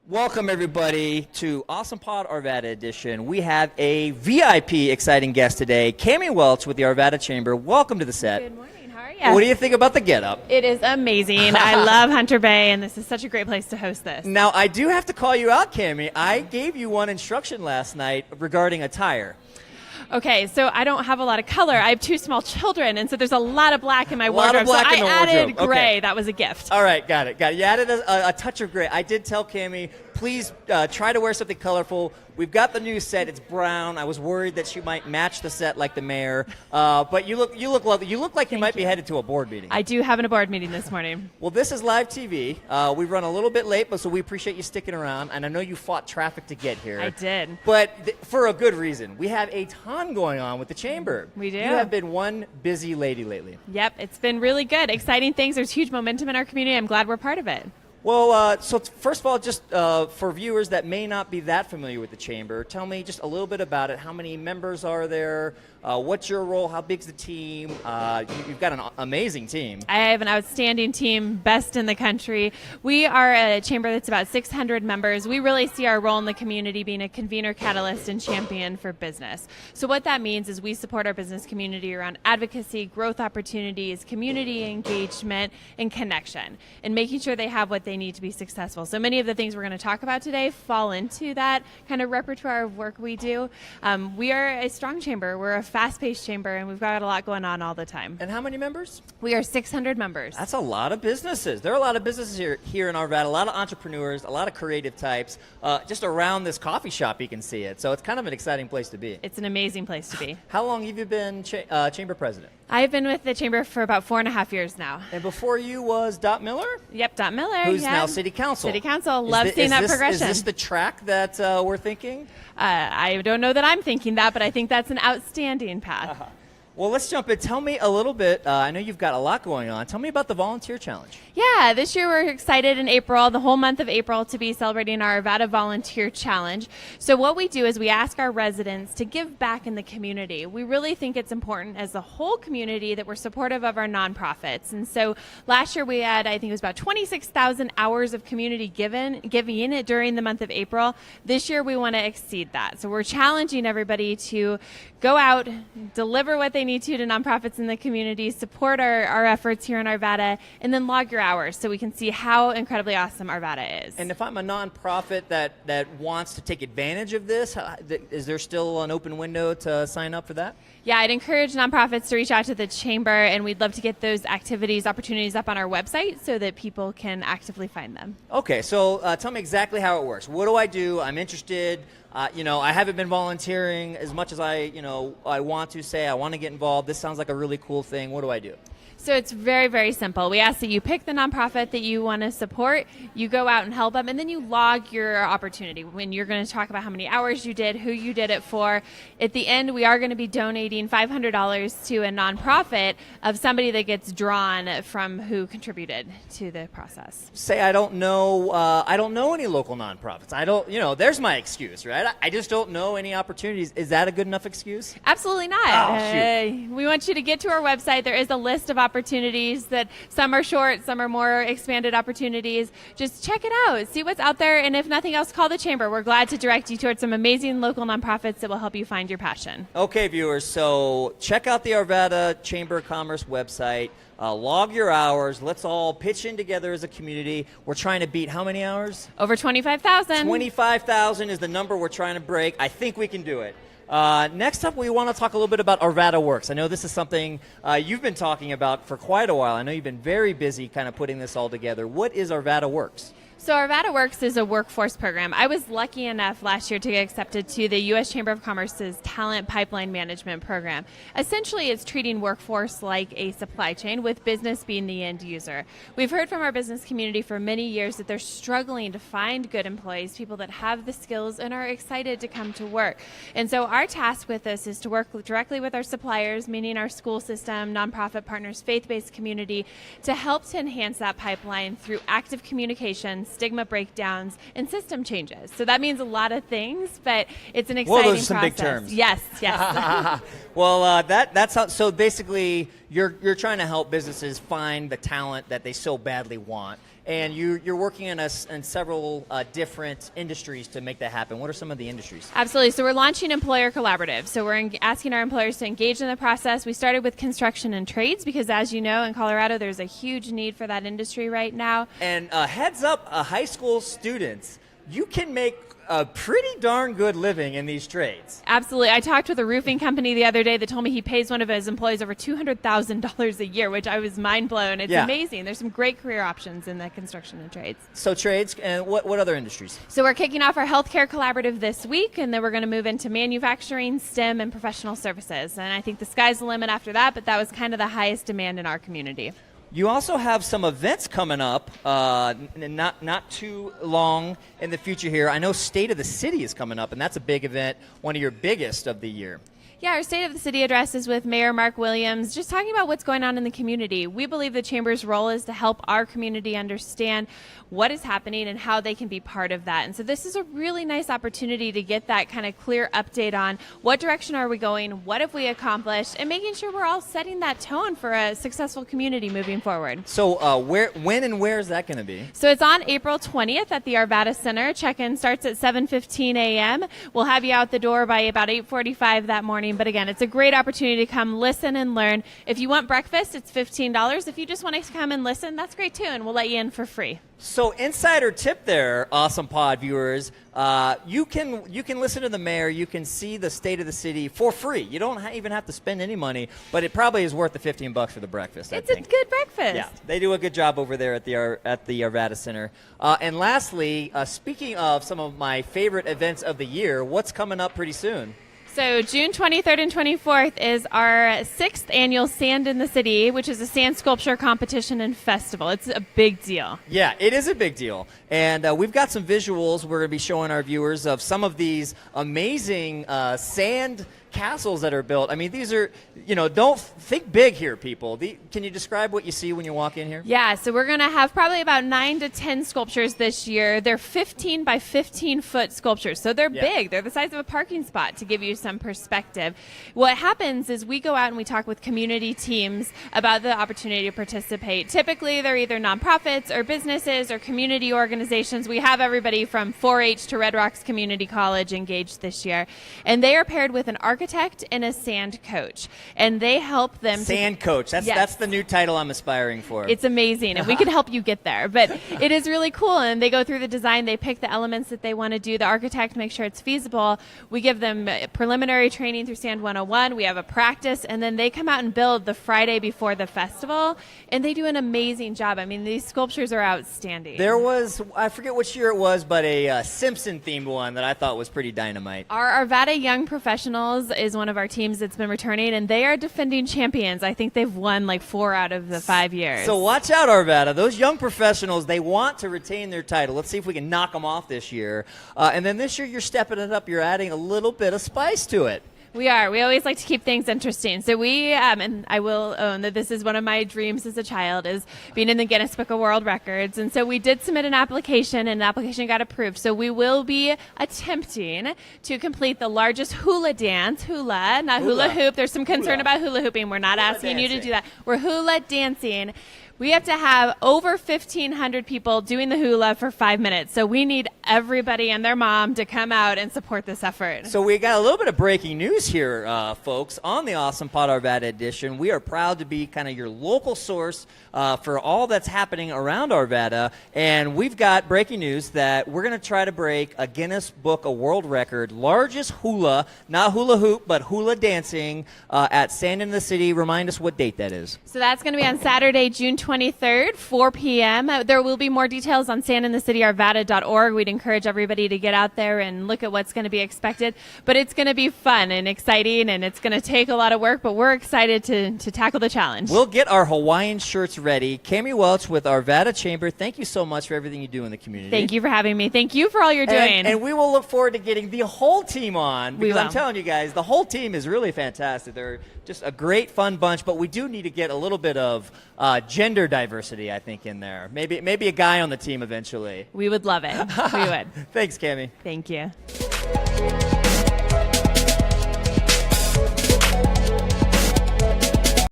Welcome, everybody, to Awesome Pod Arvada Edition. We have a VIP exciting guest today, Cammie Welch with the Arvada Chamber. Welcome to the set. Good morning. How are you? What do you think about the getup? It is amazing. I love Hunter Bay, and this is such a great place to host this. Now, I do have to call you out, Cammie. I gave you one instruction last night regarding attire. Okay, so I don't have a lot of color. I have two small children, and so there's a lot of black in my wardrobe. So I added wardrobe. gray. Okay. That was a gift. All right, got it. You added a touch of gray. I did tell Cammie, please try to wear something colorful. We've got the new set. It's brown. I was worried that she might match the set like the mayor. But you look lovely. You look like you might be headed to a board meeting. I do have a board meeting this morning. Well, this is live TV. We run a little bit late, but so we appreciate you sticking around. And I know you fought traffic to get here. I did. But for a good reason. We have a ton going on with the Chamber. We do. You have been one busy lady lately. Yep, it's been really good. Exciting things. There's huge momentum in our community. I'm glad we're part of it. Well, so first of all, just for viewers that may not be that familiar with the Chamber, tell me just a little bit about it. How many members are there? What's your role? How big's the team? You've got an amazing team. I have an outstanding team, best in the country. We are a chamber that's about 600 members. We really see our role in the community being a convener, catalyst, and champion for business. So what that means is we support our business community around advocacy, growth opportunities, community engagement, and connection, and making sure they have what they need to be successful. So many of the things we're going to talk about today fall into that kind of repertoire of work we do. We are a strong chamber. We're a fast-paced chamber, and we've got a lot going on all the time. And how many members? We are 600 members. That's a lot of businesses. There are a lot of businesses here in Arvada, a lot of entrepreneurs, a lot of creative types. Just around this coffee shop, you can see it. So it's kind of an exciting place to be. It's an amazing place to be. How long have you been chamber president? I've been with the chamber for about 4.5 years now. And before you was Dot Miller? Yep, Dot Miller. Who's now city council. City council. Love seeing that progression. Is this the track that we're thinking? I don't know that I'm thinking that, but I think that's an outstanding path. Well, let's jump in. Tell me a little bit. I know you've got a lot going on. Tell me about the volunteer challenge. Yeah, this year we're excited in April, the whole month of April, to be celebrating our Arvada Volunteer Challenge. So what we do is we ask our residents to give back in the community. We really think it's important as a whole community that we're supportive of our nonprofits. And so last year we had, I think it was about 26,000 hours of community giving it during the month of April. This year we want to exceed that. So we're challenging everybody to go out, deliver what they need to nonprofits in the community, support our efforts here in Arvada, and then log your hours so we can see how incredibly awesome Arvada is. And if I'm a nonprofit that wants to take advantage of this, is there still an open window to sign up for that? Yeah, I'd encourage nonprofits to reach out to the chamber, and we'd love to get those opportunities up on our website so that people can actively find them. Okay, so tell me exactly how it works. What do I do? I'm interested. I haven't been volunteering as much as I want to say. I want to get involved. This sounds like a really cool thing. What do I do? So it's very, very simple. We ask that you pick the nonprofit that you want to support, you go out and help them, and then you log your opportunity. When you're going to talk about how many hours you did, who you did it for. At the end, we are going to be donating $500 to a nonprofit of somebody that gets drawn from who contributed to the process. Say I don't know any local nonprofits. There's my excuse, right? I just don't know any opportunities. Is that a good enough excuse? Absolutely not. Oh, shoot. We want you to get to our website. There is a list of opportunities that some are short, some are more expanded opportunities. Just check it out, see what's out there, and if nothing else, call the chamber. We're glad to direct you towards some amazing local nonprofits that will help you find your passion. Okay, viewers, so check out the Arvada Chamber of Commerce website. Log your hours. Let's all pitch in together as a community. We're trying to beat how many hours? Over 25,000. 25,000 is the number we're trying to break. I think we can do it. Next up, we want to talk a little bit about Arvada Works. I know this is something you've been talking about for quite a while. I know you've been very busy kind of putting this all together. What is Arvada Works? So Arvada Works is a workforce program. I was lucky enough last year to get accepted to the U.S. Chamber of Commerce's Talent Pipeline Management Program. Essentially, it's treating workforce like a supply chain, with business being the end user. We've heard from our business community for many years that they're struggling to find good employees, people that have the skills and are excited to come to work. And so our task with this is to work directly with our suppliers, meaning our school system, nonprofit partners, faith-based community, to help to enhance that pipeline through active communication, stigma breakdowns, and system changes. So that means a lot of things, but it's an exciting those are some process. big terms. Yes, yes. Well, that's how. So basically, you're trying to help businesses find the talent that they so badly want, and you're working in several different industries to make that happen. What are some of the industries? Absolutely. So we're launching Employer Collaborative. So we're asking our employers to engage in the process. We started with construction and trades because, as you know, in Colorado, there's a huge need for that industry right now. And heads up, high school students, you can make a pretty darn good living in these trades. Absolutely. I talked with a roofing company the other day that told me he pays one of his employees over $200,000 a year, which I was mind blown. It's amazing. There's some great career options in the construction and trades. So trades, and what other industries? So we're kicking off our healthcare collaborative this week, and then we're going to move into manufacturing, STEM, and professional services. And I think the sky's the limit after that, but that was kind of the highest demand in our community. You also have some events coming up, not too long in the future here. I know State of the City is coming up, and that's a big event, one of your biggest of the year. Yeah, our State of the City address is with Mayor Mark Williams, just talking about what's going on in the community. We believe the Chamber's role is to help our community understand what is happening and how they can be part of that. And so this is a really nice opportunity to get that kind of clear update on what direction are we going, what have we accomplished, and making sure we're all setting that tone for a successful community moving forward. So when and where is that going to be? So it's on April 20th at the Arvada Center. Check-in starts at 7:15 a.m. We'll have you out the door by about 8:45 that morning. But again, it's a great opportunity to come listen and learn. If you want breakfast, it's $15. If you just want to come and listen, that's great too, and we'll let you in for free. So insider tip there, Awesome Pod viewers, you can listen to the mayor, you can see the State of the City for free. You don't even have to spend any money, but it probably is worth the $15 for the breakfast. It's a good breakfast. Yeah, they do a good job over there at the Arvada Center. And lastly, speaking of some of my favorite events of the year, what's coming up pretty soon? So June 23rd and 24th is our 6th annual Sand in the City, which is a sand sculpture competition and festival. It's a big deal. Yeah, it is a big deal. And we've got some visuals we're going to be showing our viewers of some of these amazing sand castles that are built. I mean, these are, don't think big here, people. Can you describe what you see when you walk in here? Yeah, so we're going to have probably about 9 to 10 sculptures this year. They're 15 by 15 foot sculptures, so they're big. They're the size of a parking spot, to give you some perspective. What happens is we go out and we talk with community teams about the opportunity to participate. Typically, they're either nonprofits or businesses or community organizations. We have everybody from 4-H to Red Rocks Community College engaged this year, and they are paired with an architect and a sand coach, and they help them. Sand coach. That's the new title I'm aspiring for. It's amazing, and we can help you get there. But it is really cool, and they go through the design. They pick the elements that they want to do. The architect makes sure it's feasible. We give them preliminary training through Sand 101. We have a practice, and then they come out and build the Friday before the festival, and they do an amazing job. I mean, these sculptures are outstanding. There was, I forget which year it was, but a Simpson-themed one that I thought was pretty dynamite. Our Arvada Young Professionals is one of our teams that's been returning, and they are defending champions. I think they've won like 4 out of the 5 years. So watch out, Arvada. Those young professionals, they want to retain their title. Let's see if we can knock them off this year. And then this year, you're stepping it up. You're adding a little bit of spice to it. We are. We always like to keep things interesting. So we, and I will own that this is one of my dreams as a child, is being in the Guinness Book of World Records. And so we did submit an application, and the application got approved. So we will be attempting to complete the largest hula dance, not hula hoop. There's some concern about hula hooping. We're not asking you to do that. We're hula dancing. We have to have over 1,500 people doing the hula for 5 minutes. So we need everybody and their mom to come out and support this effort. So we got a little bit of breaking news here, folks. On the Awesome Pod Arvada edition, we are proud to be kind of your local source for all that's happening around Arvada. And we've got breaking news that we're going to try to break a Guinness Book of World Record, largest hula, not hula hoop, but hula dancing at Sand in the City. Remind us what date that is. So that's going to be on Saturday, June 23rd, 4 p.m. There will be more details on sandinthecityarvada.org. We'd encourage everybody to get out there and look at what's going to be expected. But it's going to be fun and exciting, and it's going to take a lot of work, but we're excited to tackle the challenge. We'll get our Hawaiian shirts ready. Cami Welch with Arvada Chamber, thank you so much for everything you do in the community. Thank you for having me. Thank you for all you're doing. And we will look forward to getting the whole team on, because We will. I'm telling you guys, the whole team is really fantastic. just a great, fun bunch. But we do need to get a little bit of gender diversity, I think, in there. Maybe a guy on the team eventually. We would love it. We would. Thanks, Cammie. Thank you.